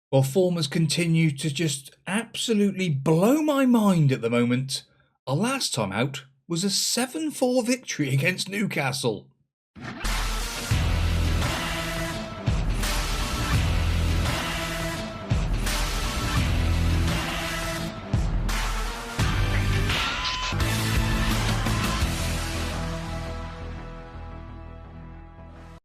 Well, form has continued to just absolutely blow my mind at the moment. Our last time out was a 7-4 victory against Newcastle.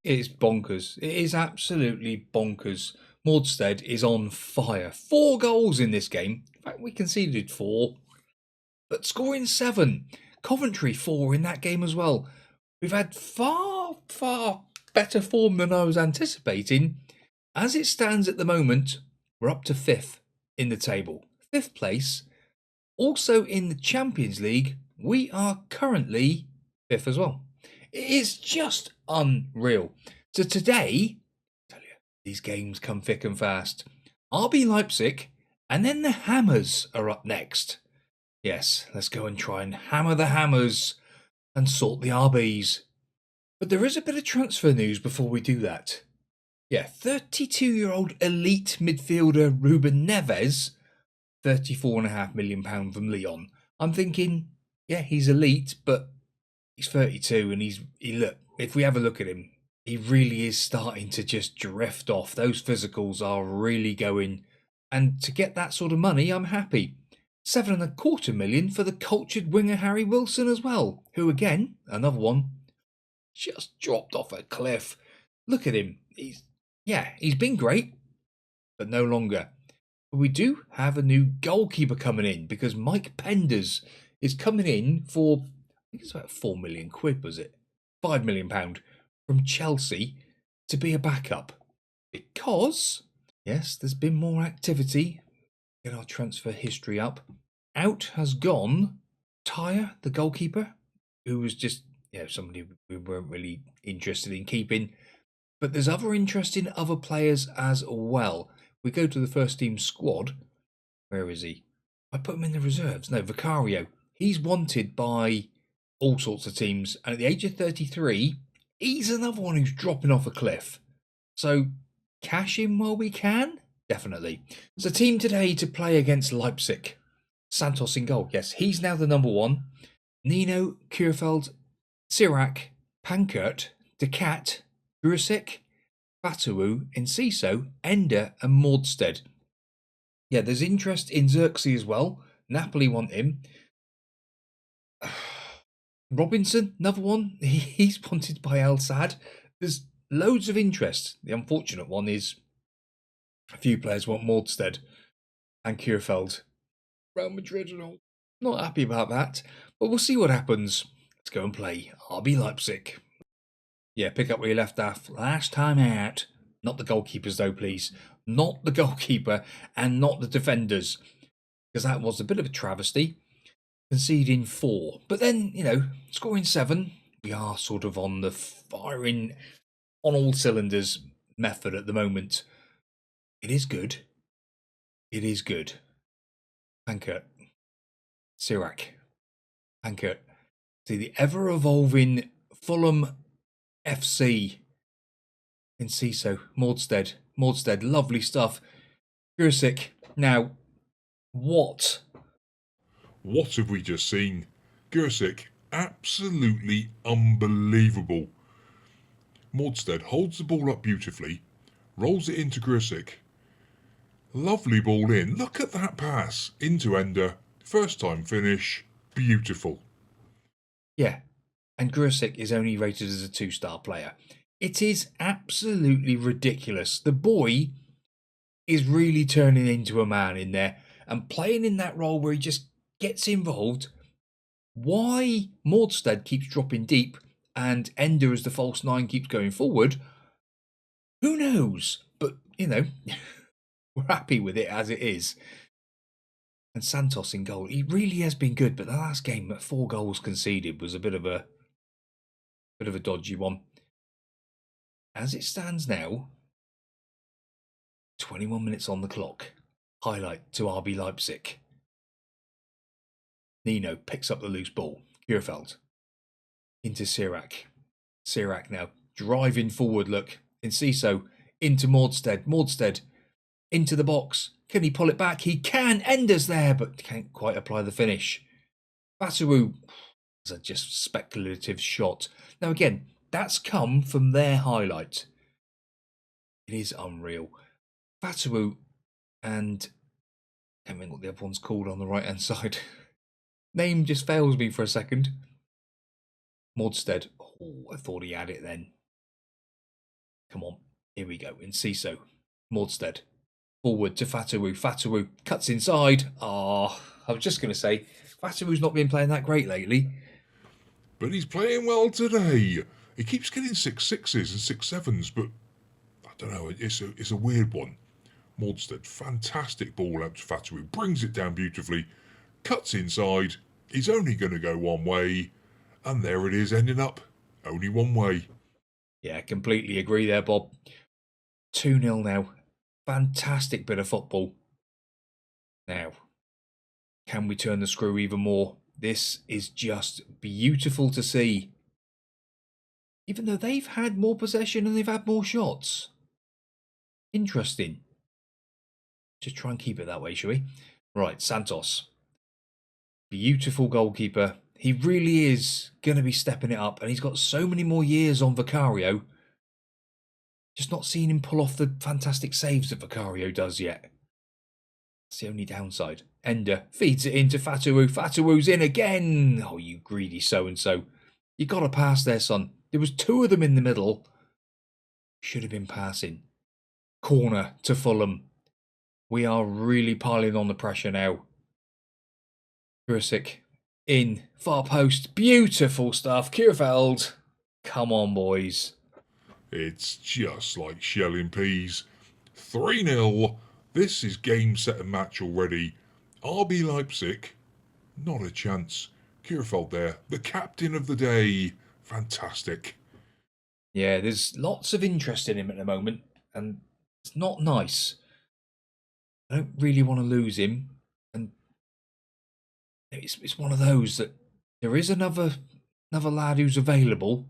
It is bonkers. It is absolutely bonkers. Maudstead is on fire. 4 goals in this game. In fact, we conceded 4, but scoring 7. Coventry 4 in that game as well. We've had far, far better form than I was anticipating. As it stands at the moment, we're up to 5th in the table. 5th place. Also in the Champions League, we are currently 5th as well. It is just unreal. So today, I tell you, these games come thick and fast. RB Leipzig and then the Hammers are up next. Yes, let's go and try and hammer the Hammers and sort the RBs. But there is a bit of transfer news before we do that. Yeah, 32-year-old elite midfielder Ruben Neves, £34.5 million from Lyon. I'm thinking, yeah, he's elite, but he's 32 and look, if we have a look at him, he really is starting to just drift off. Those physicals are really going. And to get that sort of money, I'm happy. £7.25 million for the cultured winger Harry Wilson as well, who again, another one, just dropped off a cliff. Look at him. He's been great, but no longer. But we do have a new goalkeeper coming in because Mike Penders is coming in for, I think it's about £4 million, was it? £5 million from Chelsea to be a backup. Because, yes, there's been more activity. Get our transfer history up. Out has gone Tyre, the goalkeeper, who was just, somebody we weren't really interested in keeping. But there's other interest in other players as well. We go to the first team squad. Where is he? I put him in the reserves. No, Vicario. He's wanted by all sorts of teams. And at the age of 33, he's another one who's dropping off a cliff. So cash in while we can? Definitely. So team today to play against Leipzig. Santos in goal. Yes, he's now the number 1. Nino, Kierfeld, Sirac, Pankert, De Cat, Priisek, Batawu, Enciso, Ender and Maudstead. Yeah, there's interest in Xerxes as well. Napoli want him. Robinson, another one. He's wanted by El Sad. There's loads of interest. The unfortunate one is a few players want Maudstead and Kierfeld. Real Madrid and all. Not happy about that. But we'll see what happens. Let's go and play RB Leipzig. Yeah, pick up where you left off last time out. Not the goalkeepers though, please. Not the goalkeeper and not the defenders. Because that was a bit of a travesty. Conceding 4. But then, scoring 7. We are sort of on the firing on all cylinders method at the moment. It is good. It is good. Pankert. Sirac. Pankert. See the ever-evolving Fulham FC. Enciso. Maudstead. Lovely stuff. Priisek. Now, what? What have we just seen? Priisek, absolutely unbelievable. Maudstead holds the ball up beautifully, rolls it into Priisek. Lovely ball in. Look at that pass into Ender. First time finish. Beautiful. Yeah, and Priisek is only rated as a 2-star player. It is absolutely ridiculous. The boy is really turning into a man in there and playing in that role where he just gets involved. Why Maudstead keeps dropping deep and Ender as the false 9 keeps going forward, who knows? But, we're happy with it as it is. And Santos in goal. He really has been good, but the last game at 4 goals conceded was a bit of a dodgy one. As it stands now, 21 minutes on the clock. Highlight to RB Leipzig. Nino picks up the loose ball. Kierfeld into Sirac. Sirac now driving forward. Look, Enciso into Maudstead. Maudstead into the box. Can he pull it back? He can. Ender's there, but can't quite apply the finish. Fatawu is a just speculative shot. Now again, that's come from their highlight. It is unreal. Fatawu and I can't remember what the other one's called on the right hand side. Name just fails me for a second. Modstead. Oh, I thought he had it then. Come on. Here we go. In CISO. Modstead. Forward to Fatawu. Fatawu cuts inside. I was just going to say, Fatawu's not been playing that great lately. But he's playing well today. He keeps getting 6-6s and 6-7s, but I don't know, it's a weird one. Modstead, fantastic ball out to Fatawu, brings it down beautifully, cuts inside, he's only going to go one way, and there it is, ending up only one way. Yeah, completely agree there, Bob. 2-0 now. Fantastic bit of football. Now, can we turn the screw even more? This is just beautiful to see. Even though they've had more possession and they've had more shots. Interesting. Just try and keep it that way, shall we? Right, Santos. Beautiful goalkeeper. He really is going to be stepping it up, and he's got so many more years on Vicario. Just not seeing him pull off the fantastic saves that Vicario does yet. That's the only downside. Ender feeds it into Fatawu. Fatawu's in again. Oh, you greedy so-and-so. You got to pass there, son. There was 2 of them in the middle. Should have been passing. Corner to Fulham. We are really piling on the pressure now. Priisek in. Far post. Beautiful stuff. Kierfeld. Come on, boys. It's just like shelling peas. 3-0. This is game, set and match already. RB Leipzig, not a chance. Kierfeld there, the captain of the day. Fantastic. Yeah, there's lots of interest in him at the moment, and it's not nice. I don't really want to lose him, and it's one of those that there is another lad who's available.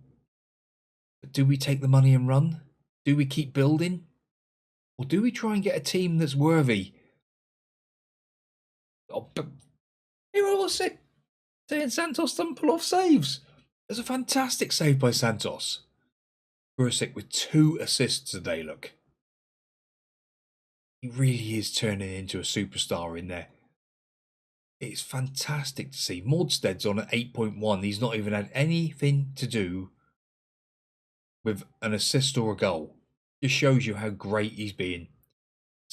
But do we take the money and run? Do we keep building? Or do we try and get a team that's worthy? Oh, but here I was saying Santos doesn't pull off saves. There's a fantastic save by Santos. Priisek with 2 assists today, look. He really is turning into a superstar in there. It's fantastic to see. Modsted's on at 8.1. He's not even had anything to do with an assist or a goal. Just shows you how great he's been.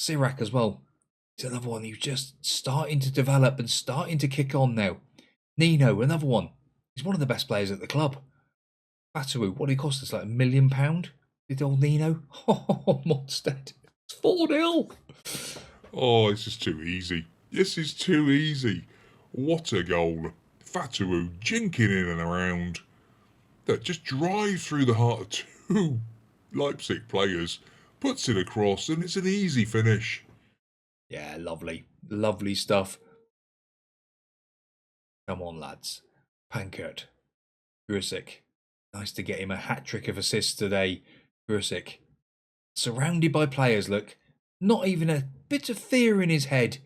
Sirac as well. He's another one who's just starting to develop and starting to kick on now. Nino, another one. He's one of the best players at the club. Fatawu, what did he cost us? Like £1 million? Did old Nino? Oh, Modstead. It's 4-0. Oh, this is too easy. This is too easy. What a goal. Fatawu jinking in and around. That just drives through the heart of 2 Leipzig players, puts it across, and it's an easy finish. Yeah, lovely. Lovely stuff. Come on, lads. Pankert. Priisek. Nice to get him a hat-trick of assists today. Priisek. Surrounded by players, look. Not even a bit of fear in his head.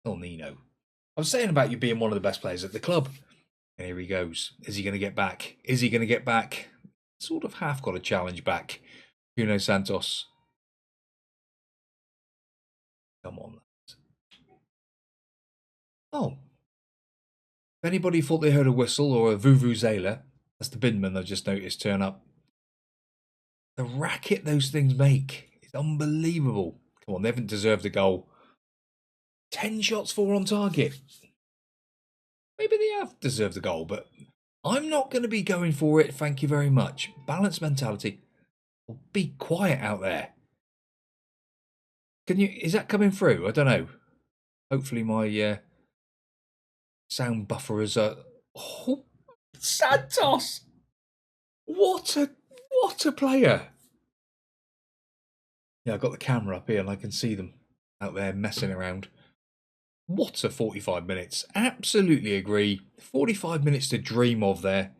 Oh, Nino. I was saying about you being one of the best players at the club. And here he goes. Is he going to get back? Is he going to get back? Sort of half got a challenge back. Bruno Santos. Come on, lads. Oh. If anybody thought they heard a whistle or a vuvuzela, that's the binman I just noticed turn up. The racket those things make is unbelievable. Come on, they haven't deserved a goal. 10 shots, 4 on target. Maybe they have deserved a goal, but I'm not going to be going for it. Thank you very much. Balanced mentality. Well, be quiet out there. Is that coming through? I don't know. Hopefully my sound buffer is oh, Santos! What a player. Yeah, I've got the camera up here and I can see them out there messing around. What a 45 minutes. Absolutely agree. 45 minutes to dream of there.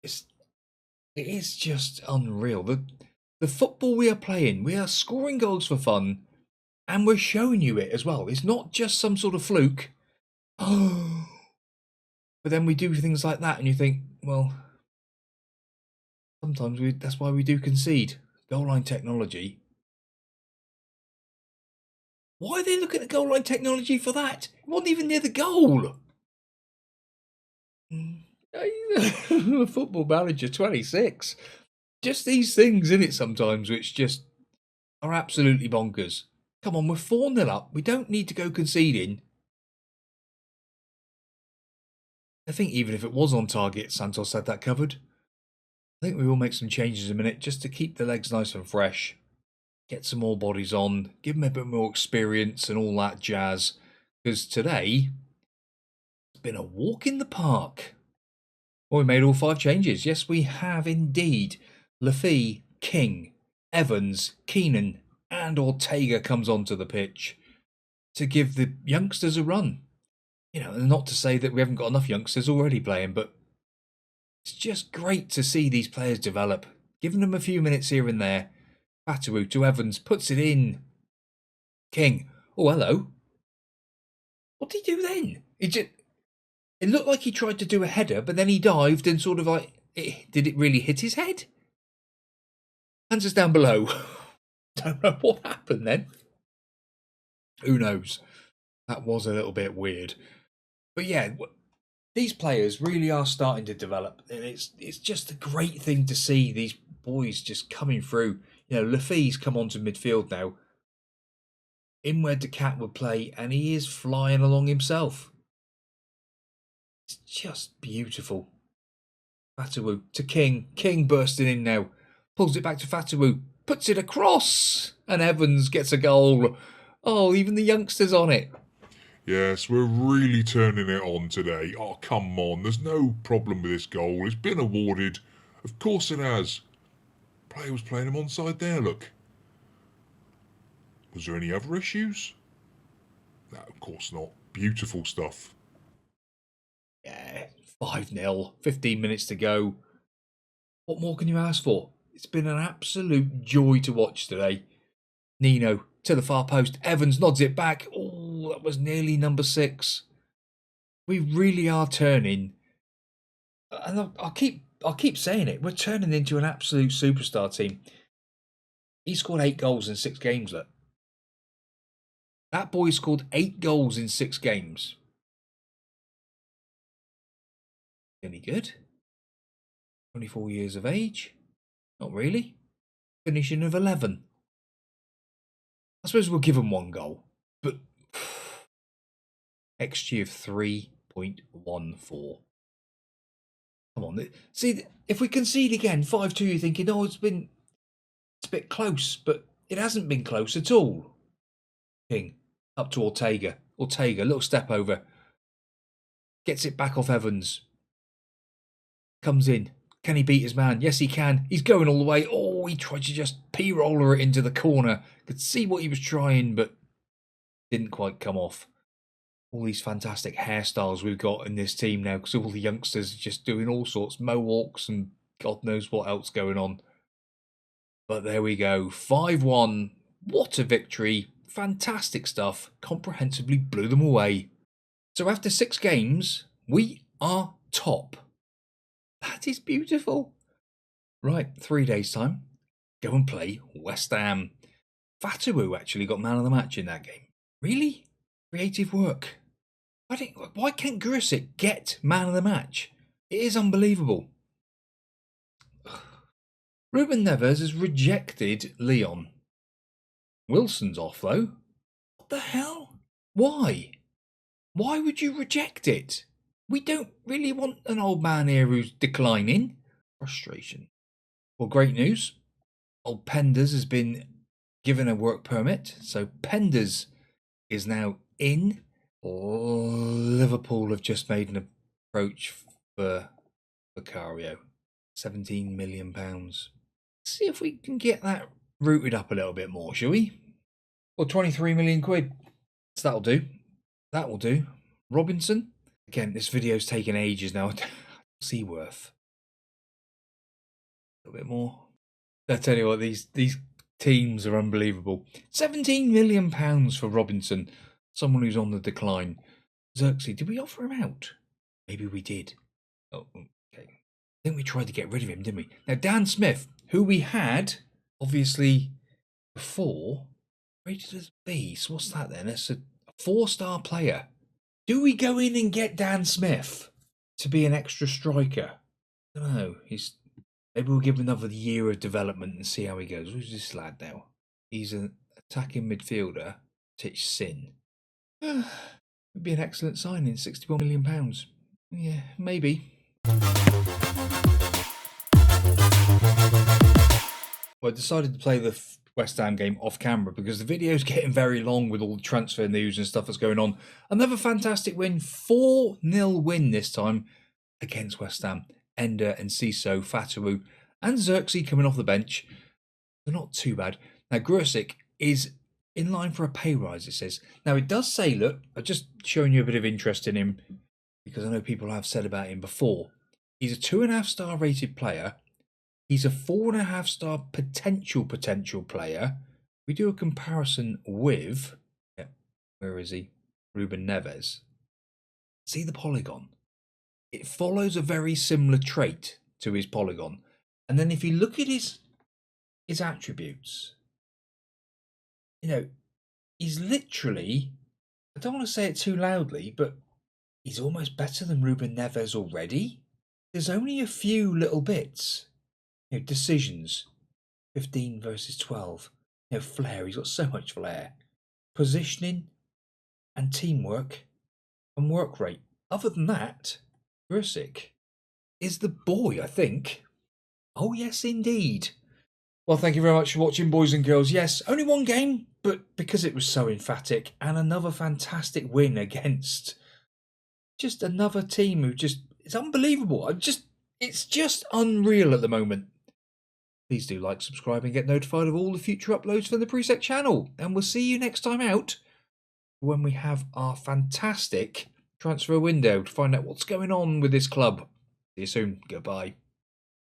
It is just unreal. The The football we are playing, we are scoring goals for fun, and we're showing you it as well. It's not just some sort of fluke. Oh, but then we do things like that, and you think, well, sometimes that's why we do concede. Goal line technology. Why are they looking at goal line technology for that? It wasn't even near the goal. Football Manager 26. Just these things in it sometimes, which just are absolutely bonkers. Come on, we're 4-0 up. We don't need to go conceding. I think even if it was on target, Santos had that covered. I think we will make some changes in a minute just to keep the legs nice and fresh. Get some more bodies on, give them a bit more experience and all that jazz. Because today, it's been a walk in the park. Well, we made all 5 changes. Yes, we have indeed. Lafee, King, Evans, Keenan and Ortega comes onto the pitch to give the youngsters a run. You know, and not to say that we haven't got enough youngsters already playing, but it's just great to see these players develop. Giving them a few minutes here and there. Fatawu to Evans, puts it in. King, oh hello. What did he do then? It looked like he tried to do a header, but then he dived and sort of like, did it really hit his head? Hands us down below. Don't know what happened then. Who knows? That was a little bit weird. But yeah, these players really are starting to develop. And it's just a great thing to see these boys just coming through. You know, Lafee's come onto midfield now. In where Decat would play, and he is flying along himself. It's just beautiful. Fatawu to King. King bursting in now. Pulls it back to Fatawu. Puts it across. And Evans gets a goal. Oh, even the youngsters on it. Yes, we're really turning it on today. Oh, come on. There's no problem with this goal. It's been awarded. Of course it has. Player was playing him onside there, look. Was there any other issues? No, of course not. Beautiful stuff. Yeah, 5-0. 15 minutes to go. What more can you ask for? It's been an absolute joy to watch today. Nino to the far post. Evans nods it back. Oh, that was nearly number 6. We really are turning. And I'll keep saying it. We're turning into an absolute superstar team. He scored 8 goals in 6 games, look. That boy scored 8 goals in 6 games. Any good? 24 years of age? Not really. Finishing of 11. I suppose we'll give him 1 goal. But XG of 3.14. Come on. See, if we concede again, 5-2, you're thinking, oh, it's a bit close. But it hasn't been close at all. King, up to Ortega. Ortega, little step over. Gets it back off Evans. Comes in. Can he beat his man? Yes, he can. He's going all the way. Oh, he tried to just P-roller it into the corner. Could see what he was trying, but didn't quite come off. All these fantastic hairstyles we've got in this team now, because all the youngsters are just doing all sorts, mohawks and God knows what else going on. But there we go. 5-1. What a victory. Fantastic stuff. Comprehensively blew them away. So after 6 games, we are top. That is beautiful. Right, 3 days' time. Go and play West Ham. Fatawu actually got man of the match in that game. Really? Creative work. Why can't Priisek get man of the match? It is unbelievable. Ruben Neves has rejected Leon. Wilson's off though. What the hell? Why? Why would you reject it? We don't really want an old man here who's declining. Frustration. Well, great news. Old Penders has been given a work permit. So Penders is now in. Liverpool have just made an approach for Vicario. £17 million. Let's see if we can get that rooted up a little bit more, shall we? Or 23 million quid. So that'll do. That will do. Robinson. Again, this video's taken ages now. Seaworth. A little bit more. I tell you what, these teams are unbelievable. £17 million for Robinson, someone who's on the decline. Xerxes, did we offer him out? Maybe we did. Oh, okay. I think we tried to get rid of him, didn't we? Now, Dan Smith, who we had, obviously, before, rated as B. So what's that then? That's a 4-star player. Do we go in and get Dan Smith to be an extra striker? I don't know. Maybe we'll give him another year of development and see how he goes. Who's this lad now? He's an attacking midfielder. Titch Sin. Would be an excellent signing. £61 million. Yeah, maybe. Well, I decided to play the West Ham game off camera because the video's getting very long with all the transfer news and stuff that's going on. Another fantastic win, 4-0 win this time against West Ham. Ender and Ciso, Fatawu and Xerxes coming off the bench. They're not too bad. Now, Priisek is in line for a pay rise, it says. Now, it does say, look, I've just shown you a bit of interest in him because I know people have said about him before. He's a 2.5-star rated player. He's a 4.5-star potential player. We do a comparison with, where is he? Ruben Neves. See the polygon? It follows a very similar trait to his polygon. And then if you look at his attributes, he's literally, I don't want to say it too loudly, but he's almost better than Ruben Neves already. There's only a few little bits. Decisions, 15 versus 12. Flair, he's got so much flair. Positioning and teamwork and work rate. Other than that, Priisek is the boy, I think. Oh, yes, indeed. Well, thank you very much for watching, boys and girls. Yes, only one game, but because it was so emphatic, and another fantastic win against just another team who it's unbelievable. It's just unreal at the moment. Please do like, subscribe, and get notified of all the future uploads from the Priisek channel. And we'll see you next time out when we have our fantastic transfer window to find out what's going on with this club. See you soon. Goodbye.